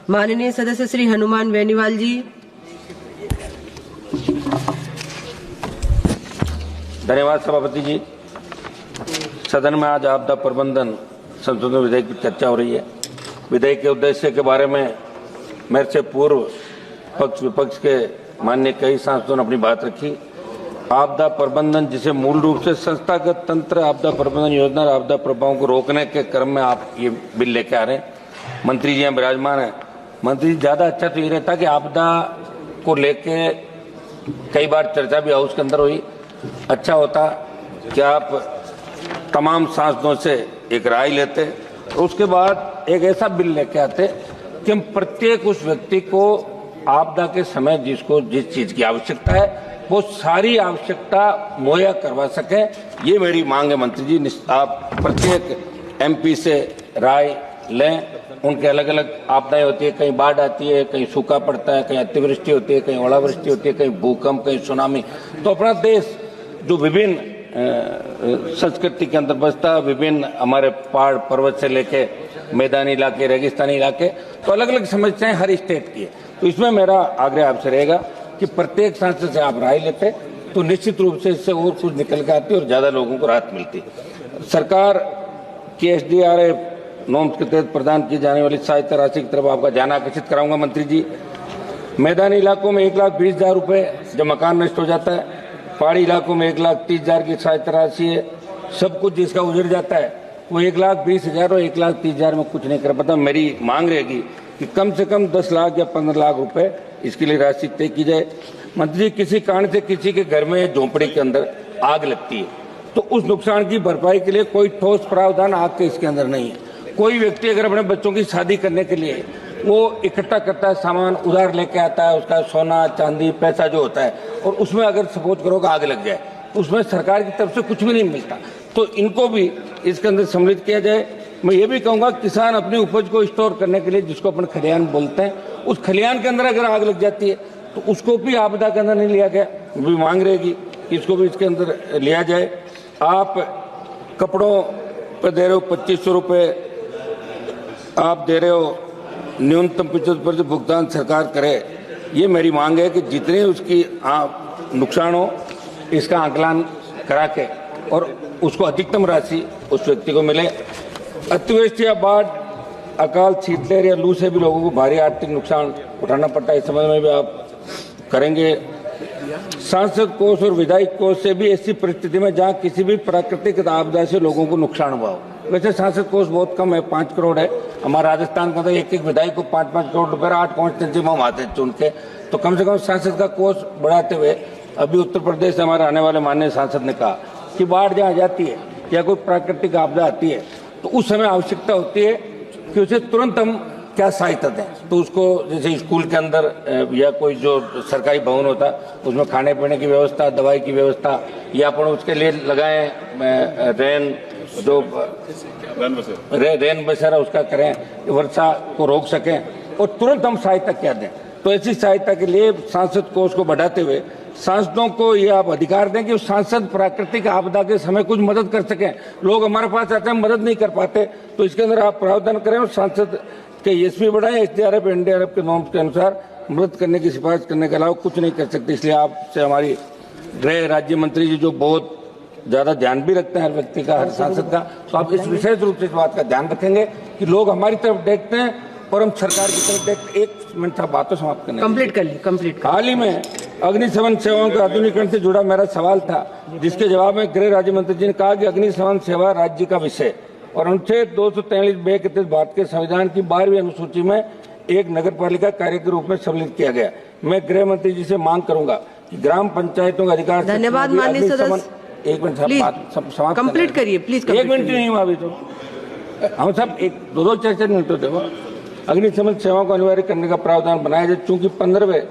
माननीय सदस्य श्री हनुमान बेनीवाल जी। धन्यवाद सभापति जी। सदन में आज आपदा प्रबंधन संशोधन विधेयक की चर्चा हो रही है। विधेयक के उद्देश्य के बारे में मेरे से पूर्व पक्ष विपक्ष के माननीय कई सांसदों ने अपनी बात रखी। आपदा प्रबंधन, जिसे मूल रूप से संस्थागत तंत्र आपदा प्रबंधन योजना और आपदा प्रभावों को रोकने के क्रम में आप ये बिल लेके आ रहे हैं। मंत्री जी यहाँ विराजमान है। मंत्री जी, ज्यादा अच्छा तो ये रहता कि आपदा को लेके कई बार चर्चा भी हाउस के अंदर हुई। अच्छा होता कि आप तमाम सांसदों से एक राय लेते और उसके बाद एक ऐसा बिल लेके आते कि हम प्रत्येक उस व्यक्ति को आपदा के समय जिसको जिस चीज की आवश्यकता है वो सारी आवश्यकता मुहैया करवा सकें। ये मेरी मांग है मंत्री जी। आप प्रत्येक एमपी से राय लें। उनके अलग अलग आपदाएं होती है, कहीं बाढ़ आती है, कहीं सूखा पड़ता है, कहीं अतिवृष्टि होती है, कहीं ओलावृष्टि होती है, कहीं भूकंप, कहीं सुनामी। तो अपना देश जो विभिन्न संस्कृति के अंदर बसता, विभिन्न हमारे पहाड़ पर्वत से लेके मैदानी इलाके, रेगिस्तानी इलाके, तो अलग अलग समस्याएं हर स्टेट की है। तो इसमें मेरा आग्रह आपसे रहेगा कि प्रत्येक सांसद से आप राय लेते तो निश्चित रूप से इससे और कुछ निकल के आती और ज्यादा लोगों को राहत मिलती। सरकार की SDRF नॉर्म्स के तहत प्रदान की जाने वाली सहायता राशि की तरफ आपका ध्यान आकर्षित कराऊंगा मंत्री जी। मैदानी इलाकों में 1,20,000 रुपए जब मकान नष्ट हो जाता है, पहाड़ी इलाकों में 1,30,000 की सहायता राशि है। सब कुछ जिसका उजड़ जाता है वो 1,20,000 और 1,30,000 में कुछ नहीं कर पाता। मेरी मांग रहेगी कि कम से कम 10 लाख या 15 लाख रुपए इसके लिए राशि तय की जाए। मंत्री जी, किसी कारण से किसी के घर में झोंपड़ी के अंदर आग लगती है तो उस नुकसान की भरपाई के लिए कोई ठोस प्रावधान आग के इसके अंदर नहीं है। कोई व्यक्ति अगर अपने बच्चों की शादी करने के लिए वो इकट्ठा करता है, सामान उधार लेके आता है, उसका सोना चांदी पैसा जो होता है, और उसमें अगर सपोज करो कि आग लग जाए तो उसमें सरकार की तरफ से कुछ भी नहीं मिलता। तो इनको भी इसके अंदर सम्मिलित किया जाए। मैं ये भी कहूंगा किसान अपनी उपज को स्टोर करने के लिए, जिसको अपन खलिहान बोलते हैं, उस खलिहान के अंदर अगर आग लग जाती है तो उसको भी आपदा के अंदर नहीं लिया गया। भी मांग रहेगी कि इसको भी इसके अंदर लिया जाए। आप कपड़ों पर दे रहे हो 2,500 रुपए, आप दे रहे हो न्यूनतम 75% भुगतान सरकार करे। ये मेरी मांग है कि जितने उसकी नुकसान हो इसका आकलन करा के और उसको अधिकतम राशि उस व्यक्ति को मिले। अतिवृष्टि या बाढ़, अकाल, शीतलहर या लू से भी लोगों को भारी आर्थिक नुकसान उठाना पड़ता है। इस समय में भी आप करेंगे। सांसद कोष और विधायक कोष से भी ऐसी परिस्थिति में जहां किसी भी प्राकृतिक आपदा से लोगों को नुकसान हुआ हो। वैसे सांसद कोष बहुत कम है, 5 करोड़ है। हमारा राजस्थान का तो एक विधायक को 5-5 करोड़ रुपए 8 कॉन्स्टिट्यूंसी में हम आते चुन के, तो कम से कम सांसद का कोष बढ़ाते हुए अभी उत्तर प्रदेश से हमारे आने वाले माननीय सांसद ने कहा कि बाढ़ जहाँ जाती है या कोई प्राकृतिक आपदा आती है तो उस समय आवश्यकता होती है कि उसे तुरंत हम क्या सहायता दें। तो उसको जैसे स्कूल के अंदर या कोई जो सरकारी भवन होता है उसमें खाने पीने की व्यवस्था, दवाई की व्यवस्था, या अपन उसके लिए लगाएं रेन बसेरा उसका करें, वर्षा को रोक सकें और तुरंत हम सहायता क्या दें। तो ऐसी सहायता के लिए सांसद कोष को बढ़ाते हुए सांसदों को ये आप अधिकार दें कि सांसद प्राकृतिक आपदा के समय कुछ मदद कर सकें। लोग हमारे पास आते हैं, मदद नहीं कर पाते, तो इसके अंदर आप प्रावधान करें और सांसद के ESP बढ़ाएं। SDRF NDRF के नॉर्म्स के अनुसार मदद करने की सिफारिश करने के अलावा कुछ नहीं कर सकते। इसलिए आपसे हमारी गृह राज्य मंत्री जी जो बहुत ज्यादा ध्यान भी रखते हैं हर व्यक्ति का, हर सांसद का, तो आप इस विशेष रूप से इस बात का ध्यान रखेंगे कि लोग हमारी तरफ देखते हैं और हम सरकार की तरफ देखते। 1 मिनट था, बातों समाप्त करने कंप्लीट। हाल ही में अग्निशमन सेवाओं के आधुनिकीकरण से जुड़ा मेरा सवाल था, जिसके जवाब में गृह राज्य मंत्री जी ने कहा कि अग्निशमन सेवा राज्य का विषय और अनुच्छेद 243(ब) के तहत भारत के संविधान की 12वीं अनुसूची में एक नगर पालिका कार्य के रूप में सम्मिलित किया गया। मैं गृह मंत्री जी से मांग करूंगा कि ग्राम पंचायतों का अधिकार। धन्यवाद माननीय सदस्य। 1 मिनट समाप्त कंप्लीट करिए प्लीज। 1 मिनट नहीं हुआ अभी तो हम सब 1-2 चर्चा नहीं तो देखो। अग्निशमन सेवाओं को अनिवार्य करने का प्रावधान बनाया जाए। चूंकि 15वें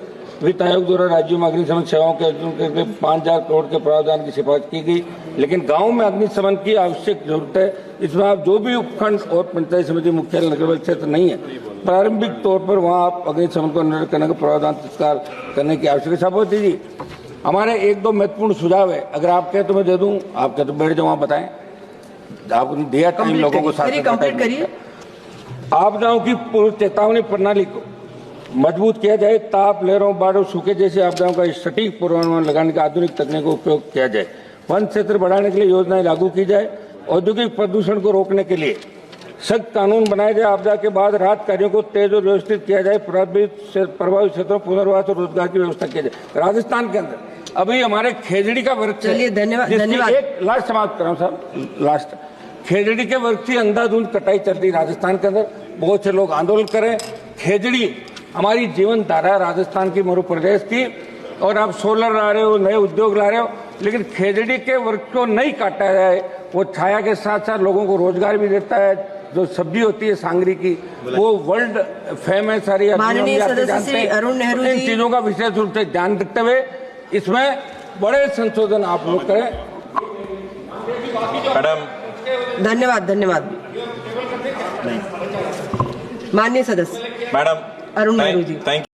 वित्त आयोग द्वारा राज्यों में अग्निशमन सेवाओं के 5,000 करोड़ के प्रावधान की सिफारिश की गई, लेकिन गांव में अग्निशमन की आवश्यक जरूरत है। इसमें आप जो भी उपखंड और पंचायत समिति मुख्यालय नगर क्षेत्र नहीं है, प्रारंभिक तौर पर वहां आप अग्निशमन को अनिवार्य करने का प्रावधान तत्काल करने की आवश्यकता। सभापति जी, हमारे 1-2 महत्वपूर्ण सुझाव है, अगर आप कहे तो मैं दे दूं, आप कहे तो बैठ जाओ, आप बताएं। आपने दिया टाइम लोगों को साथ कंप्लीट करिए। आपदाओं की पूर्व चेतावनी प्रणाली को मजबूत किया जाए। ताप, लहरों, बाढ़ों, सूखे जैसी आपदाओं का सटीक पूर्वानुमान लगाने का आधुनिक तकनीक का उपयोग किया जाए। वन क्षेत्र बढ़ाने के लिए योजनाएं लागू की जाए। औद्योगिक प्रदूषण को रोकने के लिए सख्त कानून बनाए जाए। आपदा के बाद राहत कार्यों को तेज और व्यवस्थित किया जाए। प्रभावित क्षेत्रों पुनर्वास और रोजगार की व्यवस्था की जाए। राजस्थान के अंदर अभी हमारे खेजड़ी का वृक्ष, चलिए धन्यवाद। एक लास्ट समाप्त कर रहा हूं साहब, लास्ट। खेजड़ी के वृक्ष की अंधाधुंध कटाई चल रही राजस्थान के अंदर। बहुत से लोग आंदोलन करें। खेजड़ी हमारी जीवन धारा है राजस्थान की, मध्य प्रदेश की, और आप सोलर ला रहे हो, नए उद्योग ला रहे हो, लेकिन खेजड़ी के वृक्ष को नहीं काटा जाए। वो छाया के साथ साथ लोगों को रोजगार भी देता है। जो सब्जी होती है सांगरी की, वो वर्ल्ड फेमस सारी। माननीय सदस्य श्री अरुण नेहरू जी, इन चीजों का विशेष रूप से ध्यान रखते हुए इसमें बड़े संशोधन आप लोग करें। मैडम, धन्यवाद धन्यवाद। माननीय सदस्य मैडम अरुण नेहरू जी। थैंक